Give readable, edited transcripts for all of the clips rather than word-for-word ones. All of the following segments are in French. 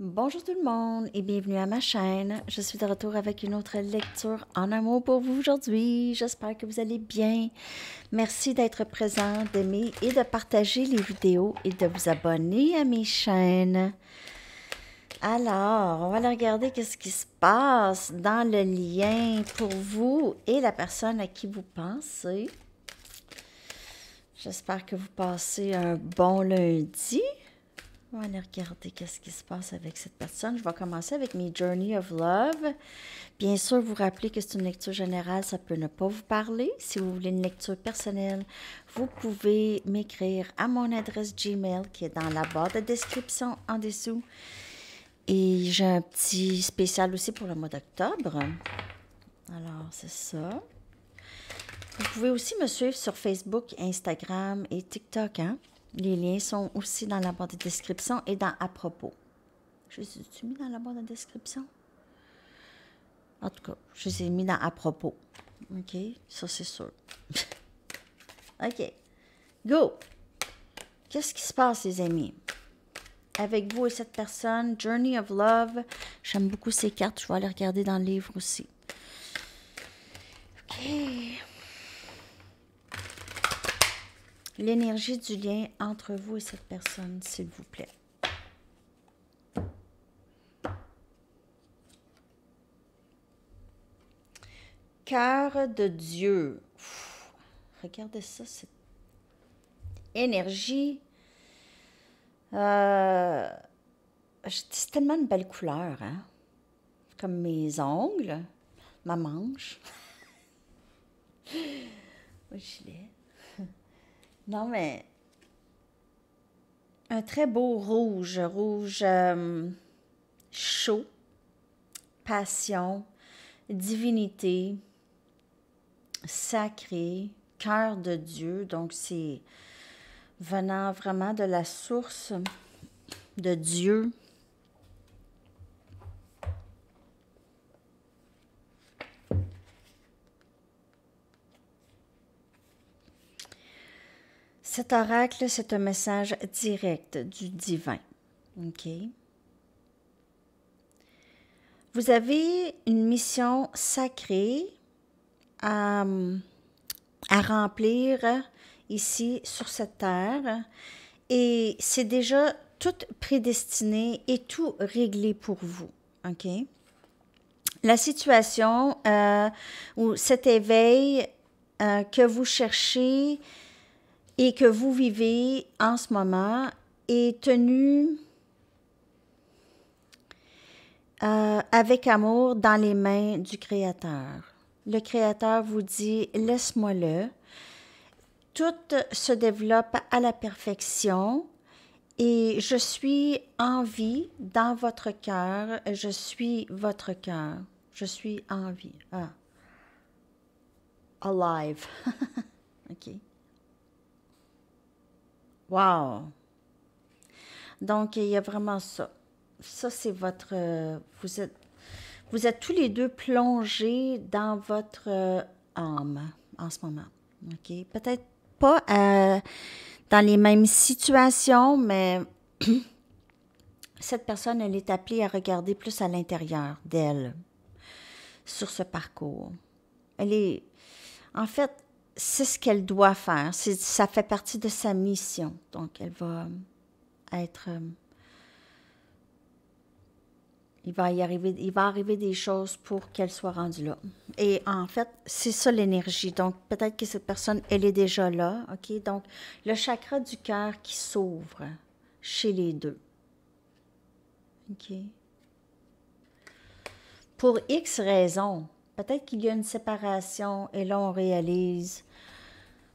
Bonjour tout le monde et bienvenue à ma chaîne. Je suis de retour avec une autre lecture en amour pour vous aujourd'hui. J'espère que vous allez bien. Merci d'être présent, d'aimer et de partager les vidéos et de vous abonner à mes chaînes. Alors, on va aller regarder qu'est-ce qui se passe dans le lien pour vous et la personne à qui vous pensez. J'espère que vous passez un bon lundi. On va aller regarder qu'est-ce qui se passe avec cette personne. Je vais commencer avec mes Journey of Love. Bien sûr, vous rappelez que c'est une lecture générale, ça peut ne pas vous parler. Si vous voulez une lecture personnelle, vous pouvez m'écrire à mon adresse Gmail qui est dans la barre de description en dessous. Et j'ai un petit spécial aussi pour le mois d'octobre. Alors, c'est ça. Vous pouvez aussi me suivre sur Facebook, Instagram et TikTok, hein? Les liens sont aussi dans la barre de description et dans À propos. Je les ai mis dans la barre de description? En tout cas, je les ai mis dans À propos. OK? Ça, c'est sûr. OK. Go! Qu'est-ce qui se passe, les amis? Avec vous et cette personne, Journey of Love. J'aime beaucoup ces cartes. Je vais aller regarder dans le livre aussi. OK. L'énergie du lien entre vous et cette personne, s'il vous plaît. Cœur de Dieu. Regardez ça, cette énergie. C'est tellement une belle couleur, hein? Comme mes ongles, ma manche. Mon gilet. Non, mais un très beau rouge, chaud, passion, divinité, sacré, cœur de Dieu. Donc, c'est venant vraiment de la source de Dieu. Cet oracle, c'est un message direct du divin. OK? Vous avez une mission sacrée à remplir ici sur cette terre et c'est déjà tout prédestiné et tout réglé pour vous. OK? La situation ou cet éveil que vous cherchez et que vous vivez en ce moment est tenu avec amour dans les mains du Créateur. Le Créateur vous dit « laisse-moi-le ». Tout se développe à la perfection et je suis en vie dans votre cœur. Je suis votre cœur. Je suis en vie. Ah. Alive. OK. Wow! Donc, il y a vraiment ça. Ça, c'est votre... vous êtes tous les deux plongés dans votre âme en ce moment. OK? Peut-être pas dans les mêmes situations, mais cette personne, elle est appelée à regarder plus à l'intérieur d'elle sur ce parcours. Elle est... En fait, c'est ce qu'elle doit faire. Ça fait partie de sa mission. Donc, elle va être... il va arriver des choses pour qu'elle soit rendue là. Et en fait, c'est ça l'énergie. Donc, peut-être que cette personne, elle est déjà là. OK? Donc, le chakra du cœur qui s'ouvre chez les deux. OK? Pour X raisons, peut-être qu'il y a une séparation et là, on réalise...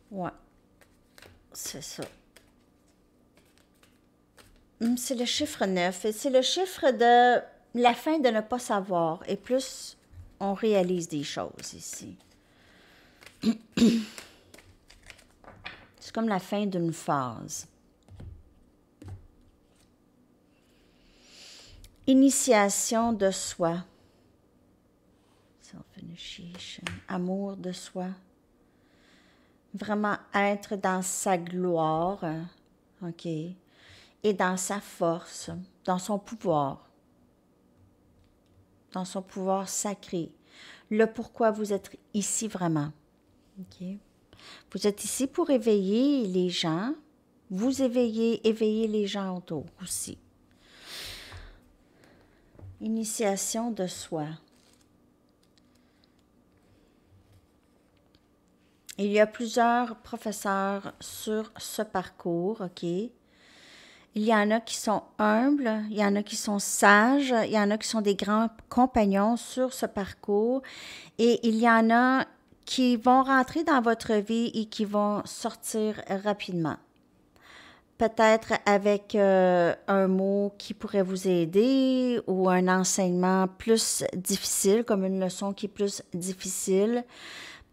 Ouais, c'est ça. C'est le chiffre 9 et c'est le chiffre de la fin de ne pas savoir. Et plus on réalise des choses ici. C'est comme la fin d'une phase. Initiation de soi. Self-initiation. Amour de soi. Vraiment être dans sa gloire. OK? Et dans sa force, dans son pouvoir. dans son pouvoir sacré. Le pourquoi vous êtes ici vraiment. OK? Vous êtes ici pour éveiller les gens. Vous éveiller les gens autour aussi. Initiation de soi. Il y a plusieurs professeurs sur ce parcours, OK? Il y en a qui sont humbles, il y en a qui sont sages, il y en a qui sont des grands compagnons sur ce parcours et il y en a qui vont rentrer dans votre vie et qui vont sortir rapidement. Peut-être avec un mot qui pourrait vous aider ou un enseignement plus difficile, comme une leçon qui est plus difficile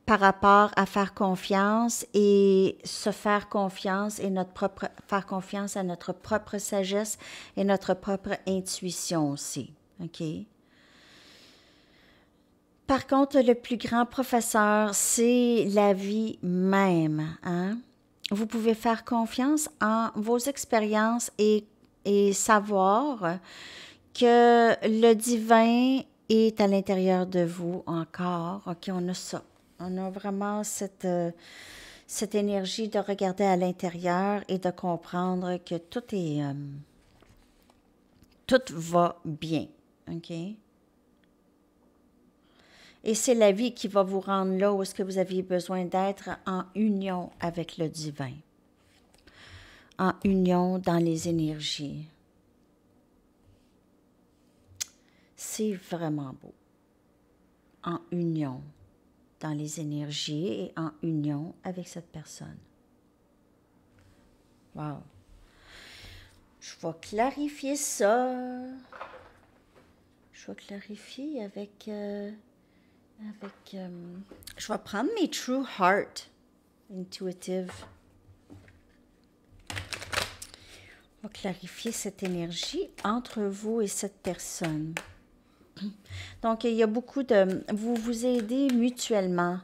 par rapport à faire confiance et se faire confiance et faire confiance à notre propre sagesse et notre propre intuition aussi. OK? Par contre, le plus grand professeur, c'est la vie même. Hein? Vous pouvez faire confiance en vos expériences et savoir que le divin est à l'intérieur de vous encore. OK, on a ça. On a vraiment cette énergie de regarder à l'intérieur et de comprendre que tout va bien. OK? Et c'est la vie qui va vous rendre là où est-ce que vous aviez besoin d'être en union avec le divin. En union dans les énergies. C'est vraiment beau. En union dans les énergies et en union avec cette personne. Wow. Je vais clarifier ça. Je vais clarifier avec... je vais prendre mes True Heart Intuitive. On va clarifier cette énergie entre vous et cette personne. Donc, il y a beaucoup de... Vous vous aidez mutuellement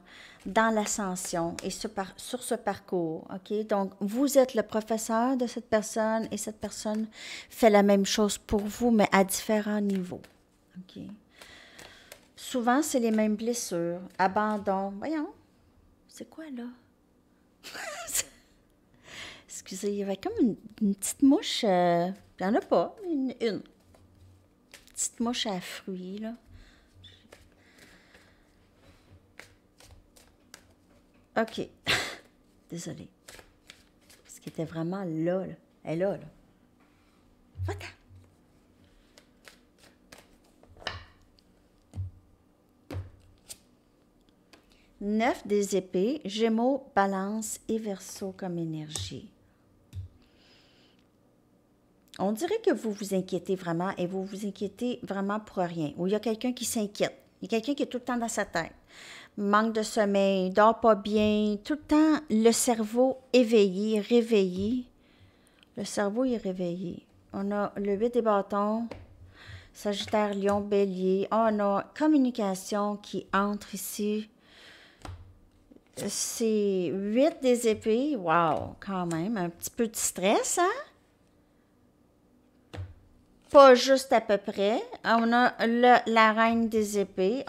dans l'ascension et sur ce parcours. OK? Donc, vous êtes le professeur de cette personne et cette personne fait la même chose pour vous, mais à différents niveaux. OK? Souvent, c'est les mêmes blessures. Abandon. Voyons. C'est quoi, là? Excusez, il y avait comme une petite mouche. Il n'y en a pas. Une petite mouche à fruits, là. OK. Désolée. Parce qu'elle était vraiment là, là. Elle est là, là. Va-t'en. Neuf des épées, Gémeaux, Balance et Verseau comme énergie. On dirait que vous vous inquiétez vraiment et vous vous inquiétez vraiment pour rien. Ou il y a quelqu'un qui s'inquiète. Il y a quelqu'un qui est tout le temps dans sa tête. Manque de sommeil, dort pas bien, tout le temps le cerveau éveillé, réveillé. Le cerveau est réveillé. On a le 8 des bâtons, Sagittaire, Lion, Bélier. On a communication qui entre ici. C'est 8 des épées. Wow, quand même, un petit peu de stress, hein? Pas juste à peu près. On a la reine des épées.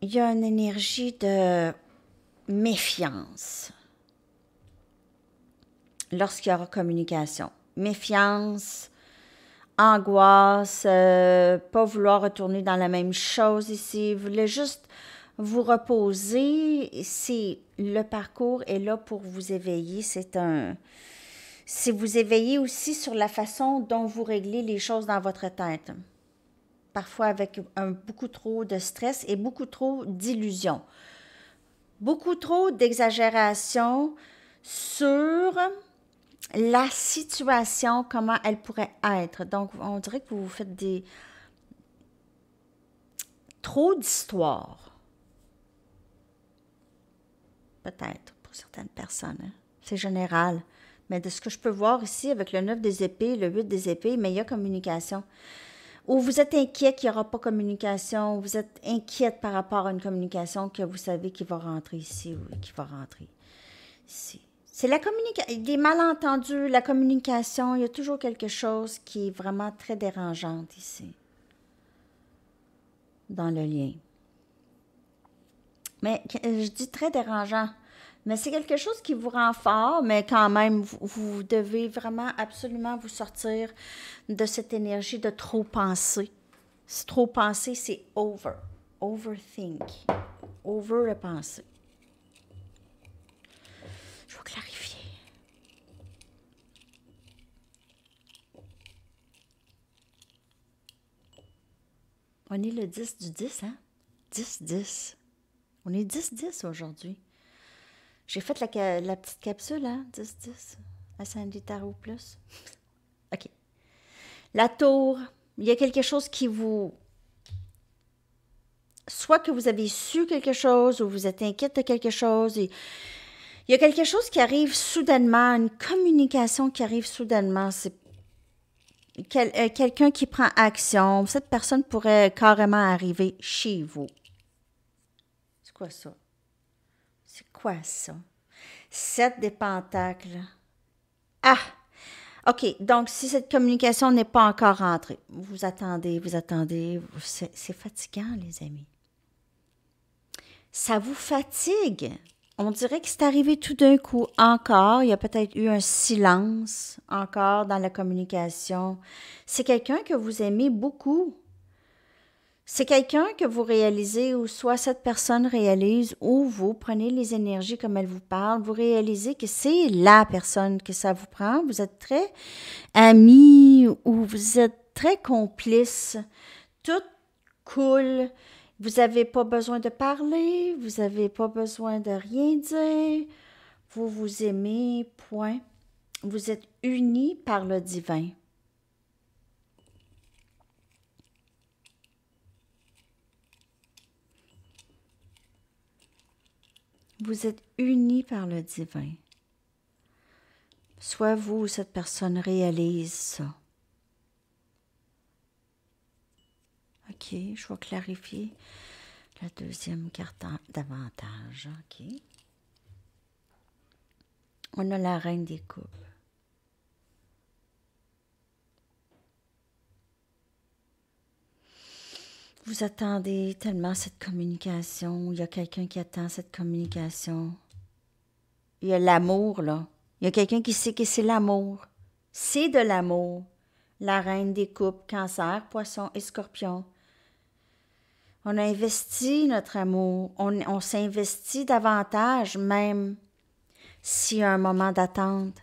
Il y a une énergie de méfiance lorsqu'il y aura communication. Méfiance, angoisse, pas vouloir retourner dans la même chose ici. Vous voulez juste vous reposer. Le parcours est là pour vous éveiller. C'est vous éveiller aussi sur la façon dont vous réglez les choses dans votre tête. Parfois avec beaucoup trop de stress et beaucoup trop d'illusions. Beaucoup trop d'exagération sur la situation, comment elle pourrait être. Donc, on dirait que vous faites trop d'histoires. Peut-être pour certaines personnes. Hein? C'est général. Mais de ce que je peux voir ici, avec le 9 des épées, le 8 des épées, mais il y a communication. Ou vous êtes inquiet qu'il n'y aura pas communication, ou vous êtes inquiète par rapport à une communication que vous savez qui va rentrer ici ou qui va rentrer ici. C'est la communication, des malentendus, la communication, il y a toujours quelque chose qui est vraiment très dérangeante ici, dans le lien. Mais je dis très dérangeant, mais c'est quelque chose qui vous rend fort, mais quand même, vous devez vraiment absolument vous sortir de cette énergie de trop penser. Si trop penser, c'est over. Overthink. Over le penser. Je vais clarifier. On est le 10 du 10, hein? 10-10. On est 10-10 aujourd'hui. J'ai fait la petite capsule, hein? 10-10. À Sandy Tarot Plus. OK. La tour. Il y a quelque chose qui vous... Soit que vous avez su quelque chose ou vous êtes inquiète de quelque chose. Il y a quelque chose qui arrive soudainement, une communication qui arrive soudainement. C'est quelqu'un qui prend action. Cette personne pourrait carrément arriver chez vous. C'est quoi ça? C'est quoi ça? 7 des pentacles. Ah! OK, donc si cette communication n'est pas encore rentrée, vous attendez, c'est fatigant, les amis. Ça vous fatigue. On dirait que c'est arrivé tout d'un coup encore. Il y a peut-être eu un silence encore dans la communication. C'est quelqu'un que vous aimez beaucoup. C'est quelqu'un que vous réalisez, ou soit cette personne réalise, ou vous prenez les énergies comme elle vous parle, vous réalisez que c'est la personne que ça vous prend. Vous êtes très amis ou vous êtes très complices. Tout coule. Vous n'avez pas besoin de parler, vous n'avez pas besoin de rien dire. Vous vous aimez, point. Vous êtes unis par le divin. Vous êtes unis par le divin. Soit vous ou cette personne réalise ça. OK, je vais clarifier la deuxième carte davantage. OK. On a la reine des coupes. Vous attendez tellement cette communication. Il y a quelqu'un qui attend cette communication. Il y a l'amour, là. Il y a quelqu'un qui sait que c'est l'amour. C'est de l'amour. La reine des coupes, Cancer, Poisson et Scorpion. On a investi notre amour. On s'investit davantage, même s'il y a un moment d'attente.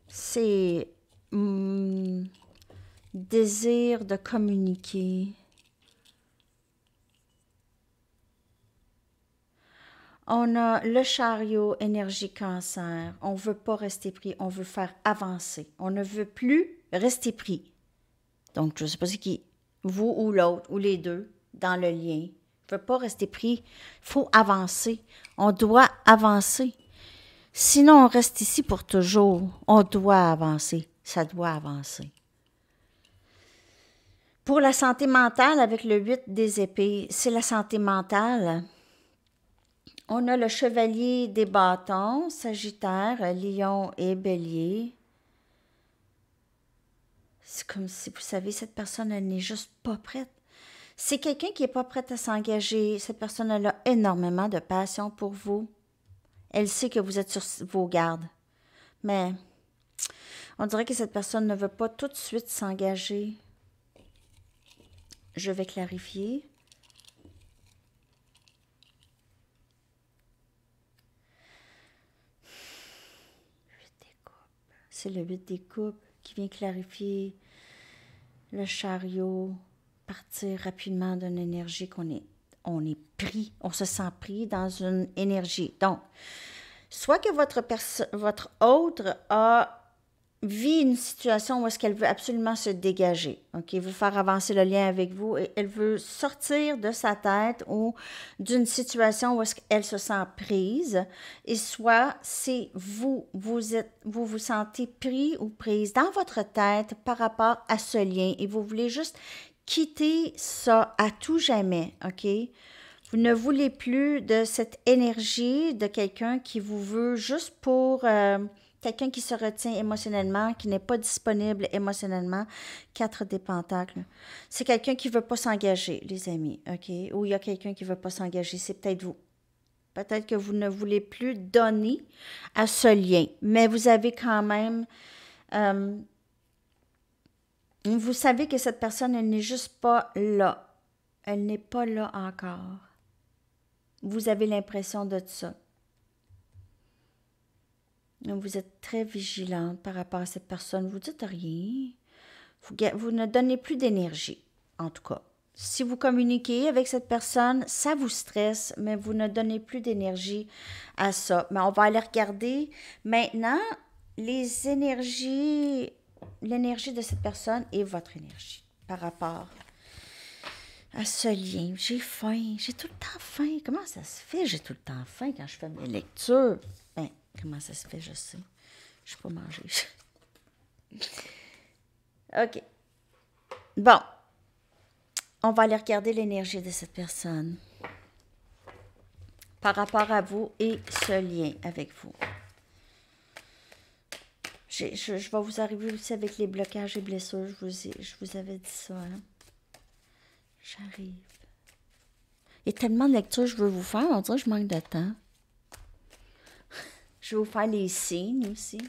C'est désir de communiquer. On a le chariot, énergie Cancer. On ne veut pas rester pris, on veut faire avancer. On ne veut plus rester pris. Donc, je ne sais pas c'est qui, vous ou l'autre, ou les deux, dans le lien. On ne veut pas rester pris. Il faut avancer. On doit avancer. Sinon, on reste ici pour toujours. On doit avancer. Ça doit avancer. Pour la santé mentale, avec le 8 des épées, c'est la santé mentale. On a le chevalier des bâtons, Sagittaire, Lion et Bélier. C'est comme si, vous savez, cette personne, elle n'est juste pas prête. C'est quelqu'un qui n'est pas prête à s'engager. Cette personne, elle a énormément de passion pour vous. Elle sait que vous êtes sur vos gardes. Mais on dirait que cette personne ne veut pas tout de suite s'engager. Je vais clarifier. C'est le 8 des coupes qui vient clarifier le chariot, partir rapidement d'une énergie on est pris, on se sent pris dans une énergie. Donc, soit que votre autre vit une situation où est-ce qu'elle veut absolument se dégager, OK, veut faire avancer le lien avec vous et elle veut sortir de sa tête ou d'une situation où est-ce qu'elle se sent prise, et soit c'est vous vous sentez pris ou prise dans votre tête par rapport à ce lien et vous voulez juste quitter ça à tout jamais, OK? Vous ne voulez plus de cette énergie de quelqu'un qui vous veut juste pour quelqu'un qui se retient émotionnellement, qui n'est pas disponible émotionnellement. 4 des pentacles. C'est quelqu'un qui ne veut pas s'engager, les amis, OK? Ou il y a quelqu'un qui ne veut pas s'engager, c'est peut-être vous. Peut-être que vous ne voulez plus donner à ce lien, mais vous avez quand même... vous savez que cette personne, elle n'est juste pas là. Elle n'est pas là encore. Vous avez l'impression de ça. Vous êtes très vigilante par rapport à cette personne. Vous ne dites rien. Vous ne donnez plus d'énergie, en tout cas. Si vous communiquez avec cette personne, ça vous stresse, mais vous ne donnez plus d'énergie à ça. Mais on va aller regarder maintenant les énergies, l'énergie de cette personne et votre énergie par rapport à ce lien. J'ai faim. J'ai tout le temps faim. Comment ça se fait? J'ai tout le temps faim quand je fais mes lectures. Ben, comment ça se fait, je sais. Je ne peux pas manger. OK. Bon. On va aller regarder l'énergie de cette personne par rapport à vous et ce lien avec vous. Je vais vous arriver aussi avec les blocages et blessures. Je vous avais dit ça, hein? J'arrive. Il y a tellement de lectures que je veux vous faire. On dirait que je manque de temps. Je vais vous faire les signes aussi.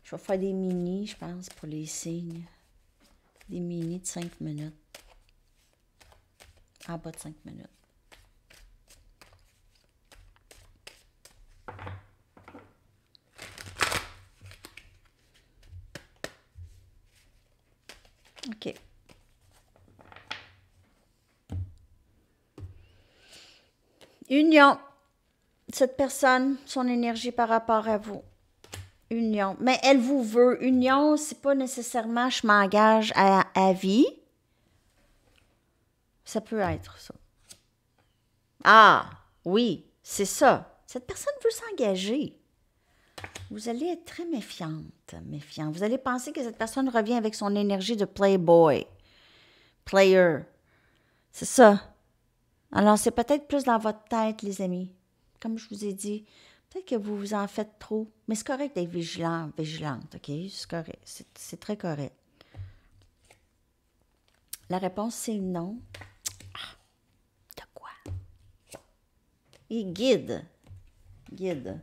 Je vais faire des mini, je pense, pour les signes. Des mini de 5 minutes. En bas de 5 minutes. OK. Union. Cette personne, son énergie par rapport à vous. Union. Mais elle vous veut. Union, c'est pas nécessairement je m'engage à vie. Ça peut être ça. Ah, oui, c'est ça. Cette personne veut s'engager. Vous allez être très méfiant. Vous allez penser que cette personne revient avec son énergie de playboy, player. C'est ça. Alors, c'est peut-être plus dans votre tête, les amis. Comme je vous ai dit, peut-être que vous vous en faites trop. Mais c'est correct d'être vigilante, OK? C'est correct. C'est très correct. La réponse, c'est non. Ah, de quoi? Et guide. Guide.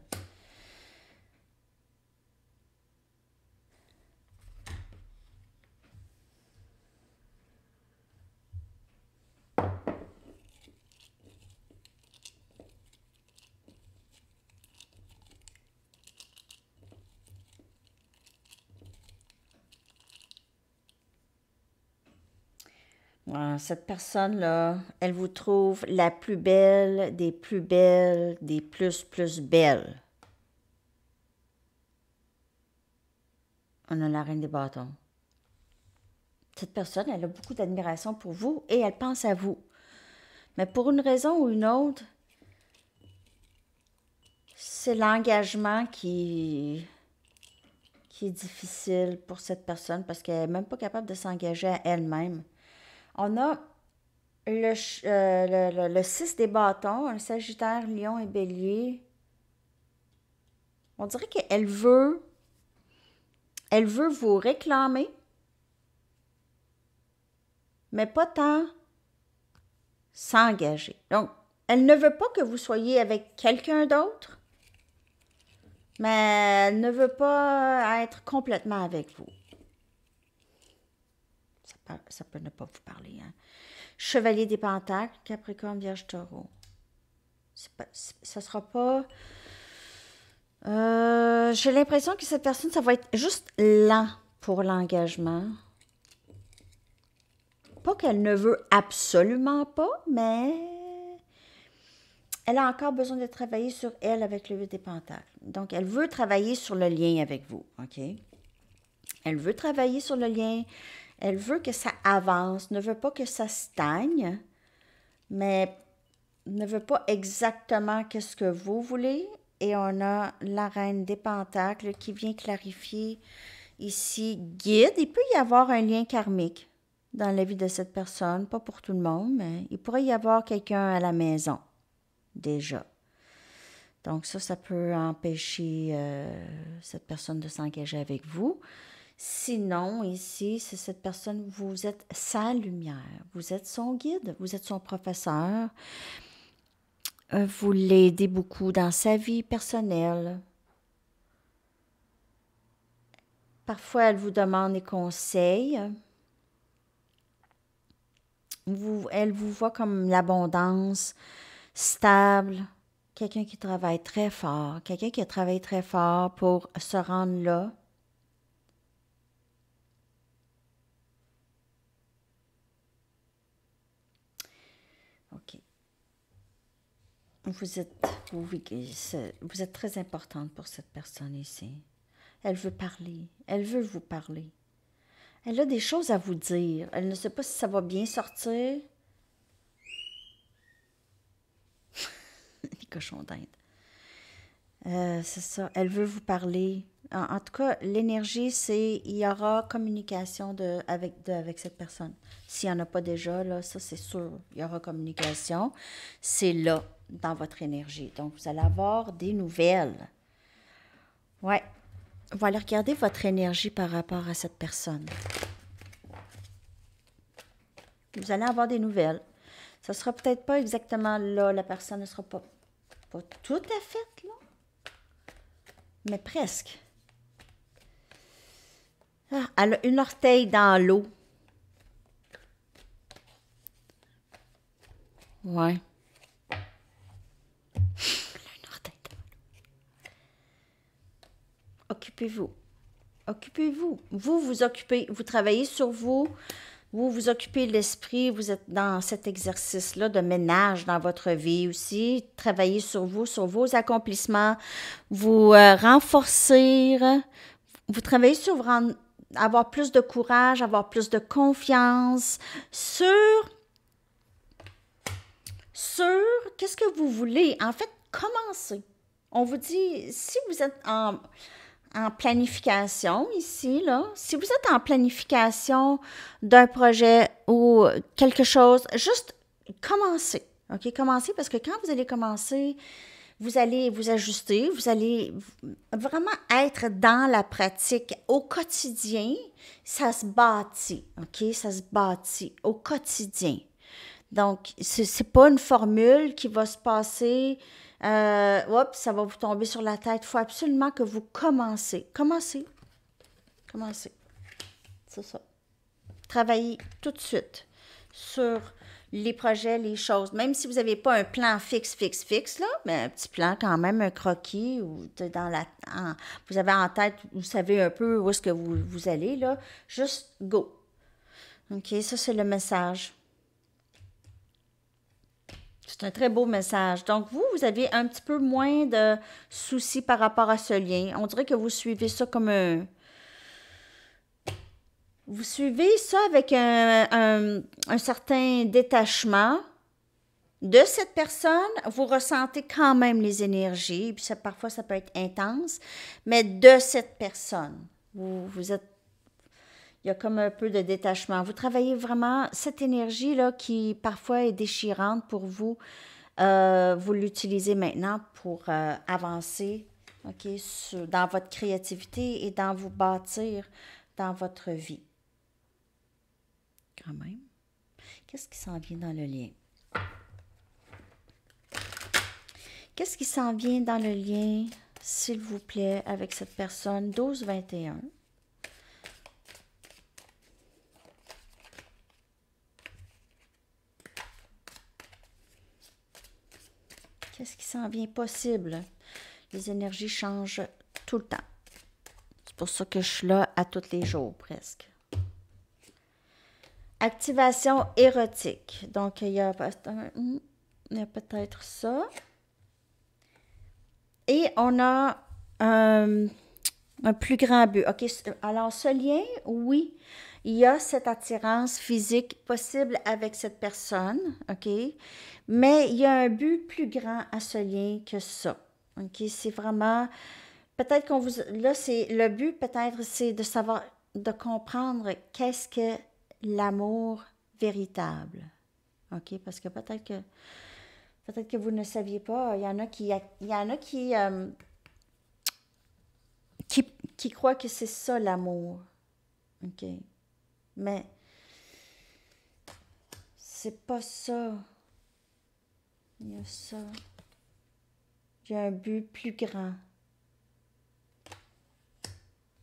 Cette personne-là, elle vous trouve la plus belle, des plus belles. On a la reine des bâtons. Cette personne, elle a beaucoup d'admiration pour vous et elle pense à vous. Mais pour une raison ou une autre, c'est l'engagement qui est difficile pour cette personne parce qu'elle n'est même pas capable de s'engager à elle-même. On a le 6 des bâtons, un Sagittaire, Lion et Bélier. On dirait qu'elle veut vous réclamer, mais pas tant s'engager. Donc, elle ne veut pas que vous soyez avec quelqu'un d'autre, mais elle ne veut pas être complètement avec vous. Ça peut ne pas vous parler, hein? Chevalier des Pentacles, Capricorne, Vierge, Taureau. Ça sera pas... j'ai l'impression que cette personne, ça va être juste lent pour l'engagement. Pas qu'elle ne veut absolument pas, mais elle a encore besoin de travailler sur elle avec le 8 des Pentacles. Donc, elle veut travailler sur le lien avec vous, OK? Elle veut travailler sur le lien. Elle veut que ça avance, ne veut pas que ça stagne, mais ne veut pas exactement qu'est-ce que vous voulez. Et on a la reine des Pentacles qui vient clarifier ici, guide. Il peut y avoir un lien karmique. dans la vie de cette personne, pas pour tout le monde, mais il pourrait y avoir quelqu'un à la maison, déjà. Donc ça peut empêcher cette personne de s'engager avec vous. Sinon, ici, c'est cette personne, vous êtes sa lumière, vous êtes son guide, vous êtes son professeur. Vous l'aidez beaucoup dans sa vie personnelle. Parfois, elle vous demande des conseils. Elle vous voit comme l'abondance, stable, quelqu'un qui travaille très fort, quelqu'un qui a travaillé très fort pour se rendre là. OK. Vous êtes très importante pour cette personne ici. Elle veut parler. Elle veut vous parler. Elle a des choses à vous dire. Elle ne sait pas si ça va bien sortir. Les cochons d'Inde. C'est ça. Elle veut vous parler. En tout cas, l'énergie, c'est il y aura communication avec cette personne. S'il n'y en a pas déjà, là, ça c'est sûr. Il y aura communication. C'est là, dans votre énergie. Donc, vous allez avoir des nouvelles. Ouais. On va aller regarder votre énergie par rapport à cette personne. Vous allez avoir des nouvelles. Ça ne sera peut-être pas exactement là. La personne ne sera pas tout à fait là. Mais presque. Ah, elle a une orteil dans l'eau. Ouais. Elle a une orteil dans l'eau. Occupez-vous. Occupez-vous. Vous occupez. Vous travaillez sur vous. Vous occupez l'esprit. Vous êtes dans cet exercice-là de ménage dans votre vie aussi. Travaillez sur vous, sur vos accomplissements. Vous renforcer. Vous travaillez sur avoir plus de courage, avoir plus de confiance sur qu'est-ce que vous voulez. En fait, commencez. On vous dit, si vous êtes en planification ici, là, si vous êtes en planification d'un projet ou quelque chose, juste commencez. OK? Commencez parce que quand vous allez commencer, vous allez vous ajuster, vous allez vraiment être dans la pratique au quotidien. Ça se bâtit, OK? Ça se bâtit au quotidien. Donc, c'est pas une formule qui va se passer, ça va vous tomber sur la tête. Il faut absolument que vous commencez. Commencez. C'est ça. Travaillez tout de suite sur les projets, les choses. Même si vous n'avez pas un plan fixe, là, mais un petit plan quand même, un croquis, ou vous avez en tête, vous savez un peu où est-ce que vous allez, là. Juste go. OK, ça, c'est le message. C'est un très beau message. Donc, vous avez un petit peu moins de soucis par rapport à ce lien. On dirait que vous suivez ça comme un... Vous suivez ça avec un certain détachement de cette personne. Vous ressentez quand même les énergies, puis parfois ça peut être intense, mais de cette personne. Vous êtes... Il y a comme un peu de détachement. Vous travaillez vraiment cette énergie-là qui parfois est déchirante pour vous. Vous l'utilisez maintenant pour avancer, OK, dans votre créativité et dans vous bâtir dans votre vie. Quand même. Qu'est-ce qui s'en vient dans le lien? Qu'est-ce qui s'en vient dans le lien, s'il vous plaît, avec cette personne? 12-21. Qu'est-ce qui s'en vient possible? Les énergies changent tout le temps. C'est pour ça que je suis là à tous les jours, presque. Activation érotique. Donc, il y a peut-être ça. Et on a un plus grand but. OK, alors ce lien, oui, il y a cette attirance physique possible avec cette personne, OK? Mais il y a un but plus grand à ce lien que ça. OK? C'est vraiment... Peut-être là, c'est le but, peut-être, c'est de savoir, de comprendre qu'est-ce que l'amour véritable. OK? Parce que peut-être que vous ne saviez pas, il y en a qui croient que c'est ça l'amour. OK? Mais c'est pas ça. Il y a ça. Il y a un but plus grand.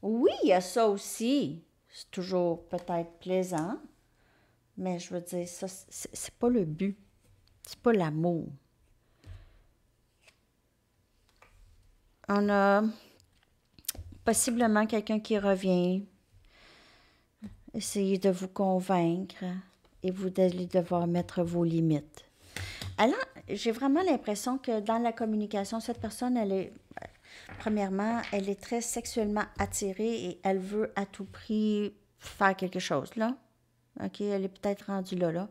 Oui, il y a ça aussi. C'est toujours peut-être plaisant. Mais je veux dire, ça, c'est pas le but. C'est pas l'amour. On a possiblement quelqu'un qui revient, essayer de vous convaincre et vous allez devoir mettre vos limites. Alors, j'ai vraiment l'impression que dans la communication, cette personne, premièrement, elle est très sexuellement attirée et elle veut à tout prix faire quelque chose, là. OK, elle est peut-être rendue là.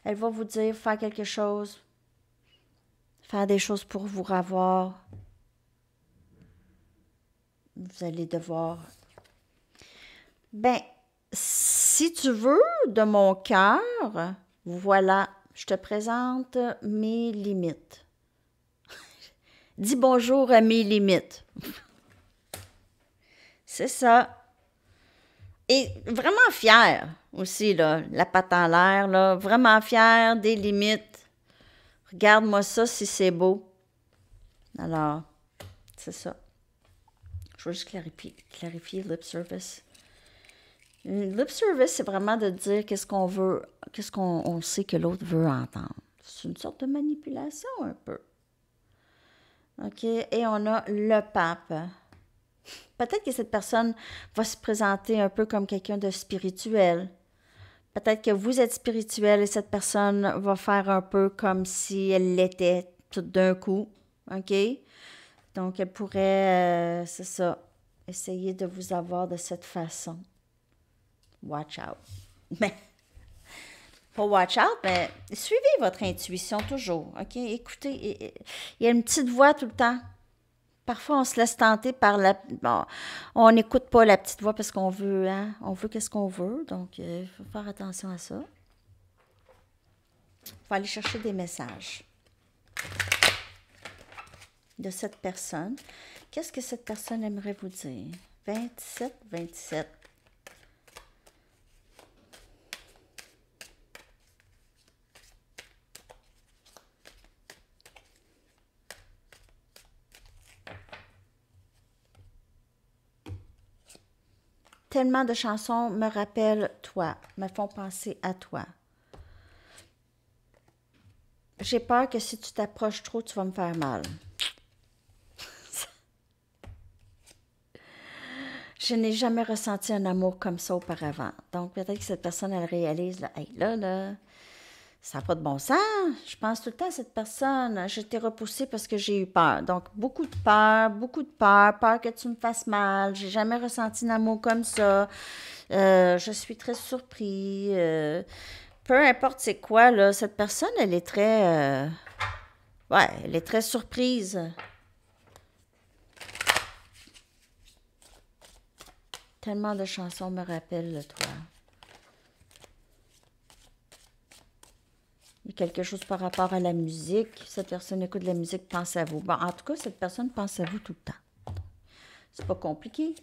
Elle va vous dire faire quelque chose, faire des choses pour vous revoir. Vous allez devoir... Ben, si tu veux, de mon cœur, voilà, je te présente mes limites. Dis bonjour à mes limites. C'est ça. Et vraiment fière aussi, là, la patte en l'air, là, vraiment fière des limites. Regarde-moi ça si c'est beau. Alors, c'est ça. Je veux juste clarifier lip service. Lip service, c'est vraiment de dire qu'est-ce qu'on veut, qu'est-ce qu'on sait que l'autre veut entendre. C'est une sorte de manipulation un peu. OK? Et on a le pape. Peut-être que cette personne va se présenter un peu comme quelqu'un de spirituel. Peut-être que vous êtes spirituel et cette personne va faire un peu comme si elle l'était tout d'un coup. OK? Donc, elle pourrait, c'est ça, essayer de vous avoir de cette façon. Watch out. Mais, pas watch out, mais suivez votre intuition toujours. OK? Écoutez, il y a une petite voix tout le temps. Parfois, on se laisse tenter par la... Bon, on n'écoute pas la petite voix parce qu'on veut, hein? On veut qu'est-ce qu'on veut. Donc, il faut faire attention à ça. Il faut aller chercher des messages de cette personne. Qu'est-ce que cette personne aimerait vous dire? 27, 27. Tellement de chansons me rappellent toi, me font penser à toi. J'ai peur que si tu t'approches trop, tu vas me faire mal. Je n'ai jamais ressenti un amour comme ça auparavant. Donc, peut-être que cette personne, elle réalise, là, hey, là, ça n'a pas de bon sens. Je pense tout le temps à cette personne. Je t'ai repoussée parce que j'ai eu peur. Donc, beaucoup de peur, peur que tu me fasses mal. J'ai jamais ressenti un amour comme ça. Je suis très surpris. Peu importe c'est quoi, là, cette personne, elle est très... ouais, elle est très surprise. Tellement de chansons me rappellent de toi. Il y a quelque chose par rapport à la musique. Cette personne écoute de la musique, pense à vous. Bon, en tout cas, cette personne pense à vous tout le temps. C'est pas compliqué.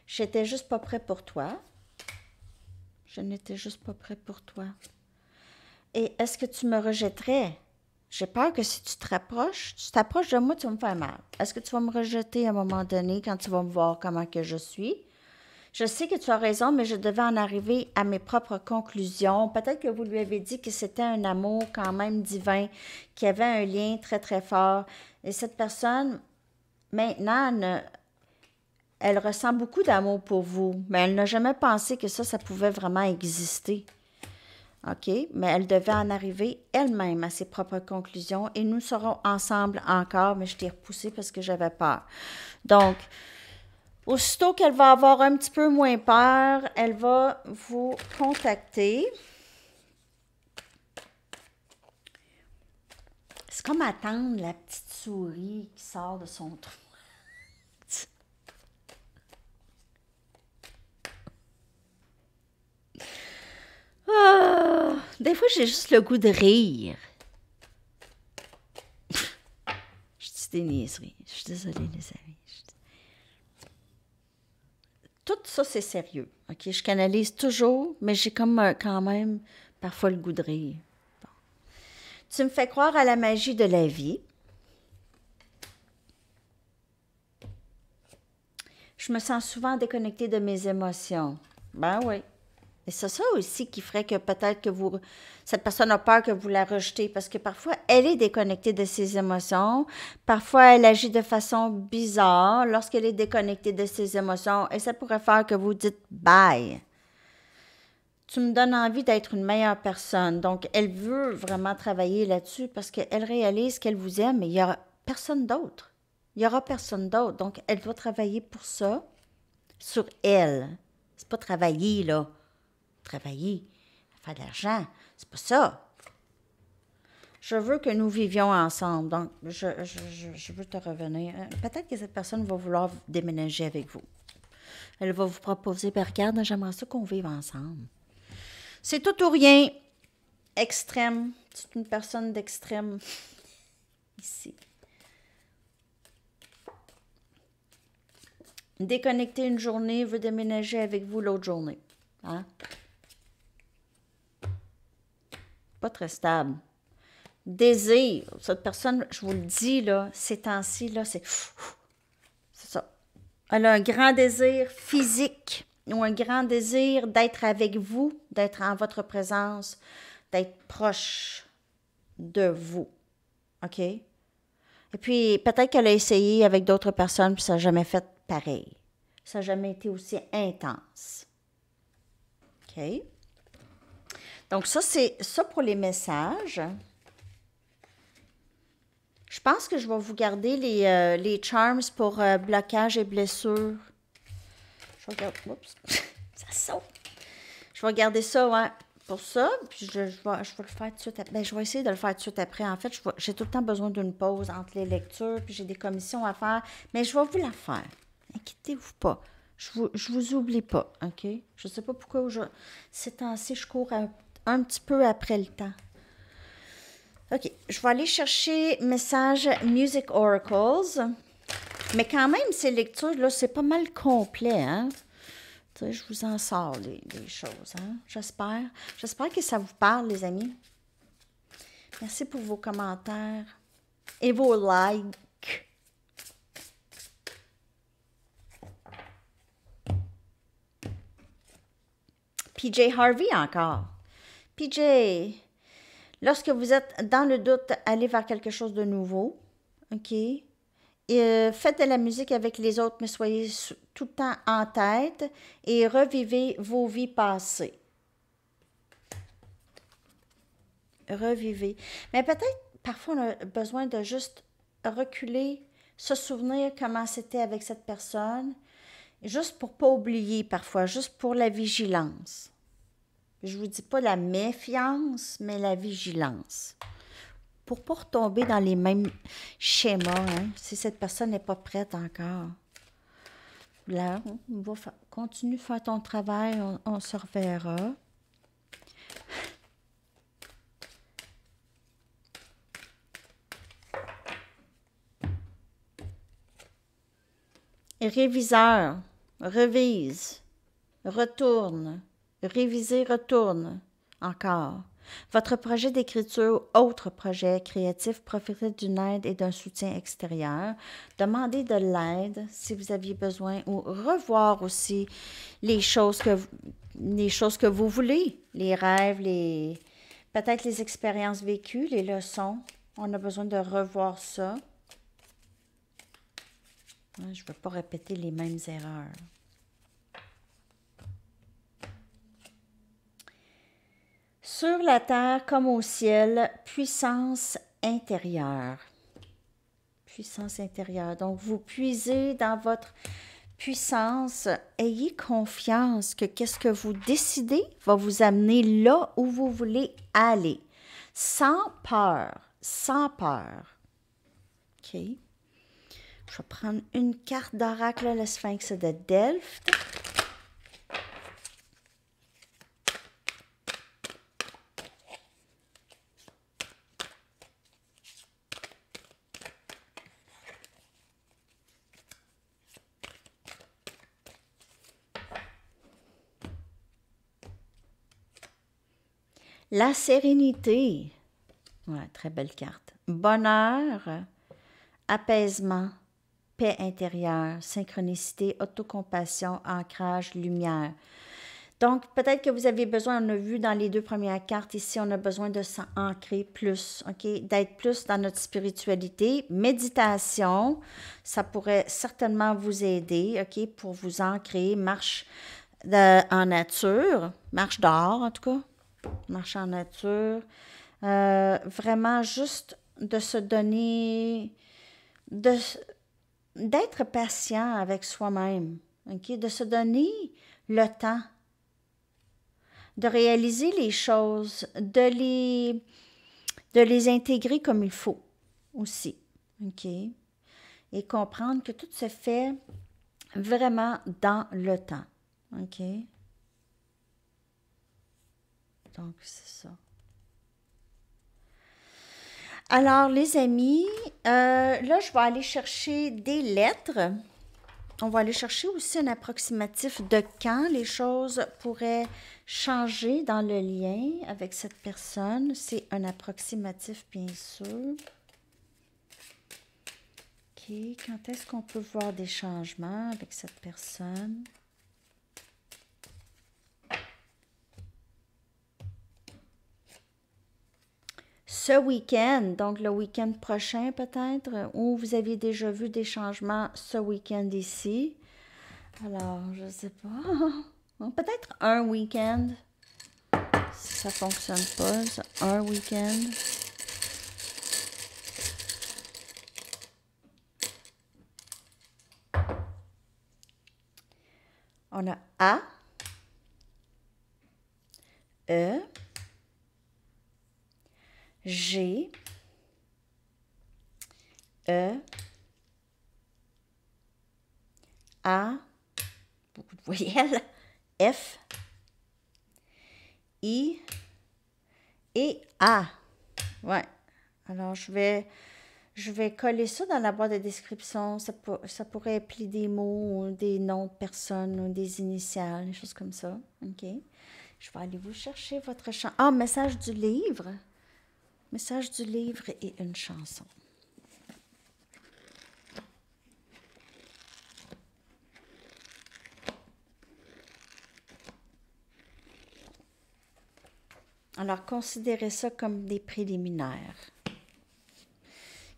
J'étais juste pas prêt pour toi. Je n'étais juste pas prêt pour toi. Et est-ce que tu me rejetterais? J'ai peur que si tu t'approches de moi, tu vas me faire mal. Est-ce que tu vas me rejeter à un moment donné quand tu vas me voir comment que je suis? Je sais que tu as raison, mais je devais en arriver à mes propres conclusions. Peut-être que vous lui avez dit que c'était un amour quand même divin, qu'il y avait un lien très, très fort. Et cette personne, maintenant, elle ressent beaucoup d'amour pour vous, mais elle n'a jamais pensé que ça pouvait vraiment exister. OK? Mais elle devait en arriver elle-même à ses propres conclusions et nous serons ensemble encore, mais je t'ai repoussé parce que j'avais peur. Donc, aussitôt qu'elle va avoir un petit peu moins peur, elle va vous contacter. C'est comme attendre la petite souris qui sort de son trou. Des fois, j'ai juste le goût de rire. Je dis des niaiseries. Je suis désolée, les amis. Tout ça, c'est sérieux. OK? Je canalise toujours, mais j'ai comme quand même parfois le goût de rire. Bon. Tu me fais croire à la magie de la vie. Je me sens souvent déconnectée de mes émotions. Ben oui. Et c'est ça aussi qui ferait que peut-être que cette personne a peur que vous la rejetez parce que parfois, elle est déconnectée de ses émotions. Parfois, elle agit de façon bizarre lorsqu'elle est déconnectée de ses émotions et ça pourrait faire que vous dites bye. Tu me donnes envie d'être une meilleure personne. Donc, elle veut vraiment travailler là-dessus parce qu'elle réalise qu'elle vous aime, mais il n'y aura personne d'autre. Il n'y aura personne d'autre. Donc, elle doit travailler pour ça, sur elle. C'est pas travailler, là. Travailler, faire de l'argent, c'est pas ça. Je veux que nous vivions ensemble, donc je veux te revenir. Peut-être que cette personne va vouloir déménager avec vous. Elle va vous proposer, ben regarde, j'aimerais ça qu'on vive ensemble. C'est tout ou rien. Extrême. C'est une personne d'extrême. Ici. Déconnecter une journée, veut déménager avec vous l'autre journée. Hein? Pas très stable. Désir. Cette personne, je vous le dis, là, ces temps-ci, là, c'est ça. Elle a un grand désir physique ou un grand désir d'être avec vous, d'être en votre présence, d'être proche de vous. OK? Et puis, peut-être qu'elle a essayé avec d'autres personnes, puis ça n'a jamais fait pareil. Ça n'a jamais été aussi intense. OK? Donc, ça, c'est ça pour les messages. Je pense que je vais vous garder les charms pour blocage et blessure. Je vais regarder. Oups, ça saute. Je vais garder ça, ouais, pour ça. Puis je vais le faire tout de suite après. Ben, je vais essayer de le faire tout de suite après. En fait, j'ai tout le temps besoin d'une pause entre les lectures, puis j'ai des commissions à faire. Mais je vais vous la faire. Inquiétez-vous pas. Je vous oublie pas, OK? Je ne sais pas pourquoi ces temps-ci, je cours un petit peu après le temps. OK, je vais aller chercher message Music Oracles. Mais quand même, ces lectures-là, c'est pas mal complet, hein? Tu sais, je vous en sors des choses, hein? J'espère. J'espère que ça vous parle, les amis. Merci pour vos commentaires et vos likes. PJ Harvey encore. PJ, lorsque vous êtes dans le doute, allez vers quelque chose de nouveau. OK? Et, faites de la musique avec les autres, mais soyez tout le temps en tête et revivez vos vies passées. Revivez. Mais peut-être, parfois, on a besoin de juste reculer, se souvenir comment c'était avec cette personne, juste pour ne pas oublier parfois, juste pour la vigilance. Je ne vous dis pas la méfiance, mais la vigilance. Pour ne pas retomber dans les mêmes schémas, hein, si cette personne n'est pas prête encore. Là, on va continue de faire ton travail, on se reverra. Réviseur, revise, retourne, réviser, retourne, encore. Votre projet d'écriture, autre projet créatif, profitez d'une aide et d'un soutien extérieur. Demandez de l'aide si vous aviez besoin ou revoir aussi les choses que vous voulez, les rêves, peut-être les expériences vécues, les leçons. On a besoin de revoir ça. Je ne veux pas répéter les mêmes erreurs. Sur la terre comme au ciel, puissance intérieure. Puissance intérieure. Donc, vous puisez dans votre puissance. Ayez confiance que qu'est-ce que vous décidez va vous amener là où vous voulez aller. Sans peur. Sans peur. OK. Je vais prendre une carte d'oracle, le Sphinx de Delft. La sérénité. Ouais, très belle carte. Bonheur, apaisement, paix intérieure, synchronicité, autocompassion, ancrage, lumière. Donc, peut-être que vous avez besoin, on a vu dans les deux premières cartes ici, on a besoin de s'ancrer plus, OK? D'être plus dans notre spiritualité. Méditation, ça pourrait certainement vous aider, OK? Pour vous ancrer. Marche en nature, marche dehors en tout cas, marche en nature. Vraiment juste de se donner, d'être patient avec soi-même, OK? De se donner le temps de réaliser les choses, de les intégrer comme il faut aussi, OK? Et comprendre que tout se fait vraiment dans le temps, OK? Donc, c'est ça. Alors, les amis, là, je vais aller chercher des lettres. On va aller chercher aussi un approximatif de quand les choses pourraient changer dans le lien avec cette personne. C'est un approximatif, bien sûr. OK. Quand est-ce qu'on peut voir des changements avec cette personne? Ce week-end, donc le week-end prochain peut-être, ou vous aviez déjà vu des changements ce week-end ici. Alors, je ne sais pas. Peut-être un week-end. Si ça ne fonctionne pas, ça, un week-end. On a A, E, G, E, A, beaucoup de voyelles, F, I et A. Ouais. Alors, je vais coller ça dans la boîte de description. Ça pourrait appeler des mots ou des noms de personnes ou des initiales, des choses comme ça. OK. Je vais aller vous chercher votre chanson. Ah, message du livre. Message du livre et une chanson. Alors, considérez ça comme des préliminaires.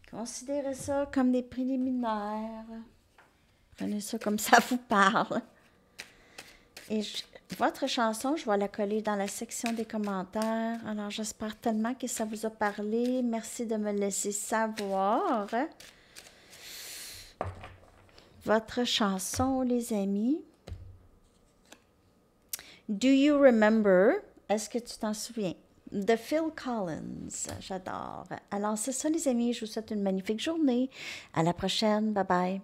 Considérez ça comme des préliminaires. Prenez ça comme ça vous parle. Et votre chanson, je vais la coller dans la section des commentaires. Alors, j'espère tellement que ça vous a parlé. Merci de me laisser savoir. Votre chanson, les amis. Do you remember? Est-ce que tu t'en souviens? De Phil Collins. J'adore. Alors, c'est ça, les amis. Je vous souhaite une magnifique journée. À la prochaine. Bye bye.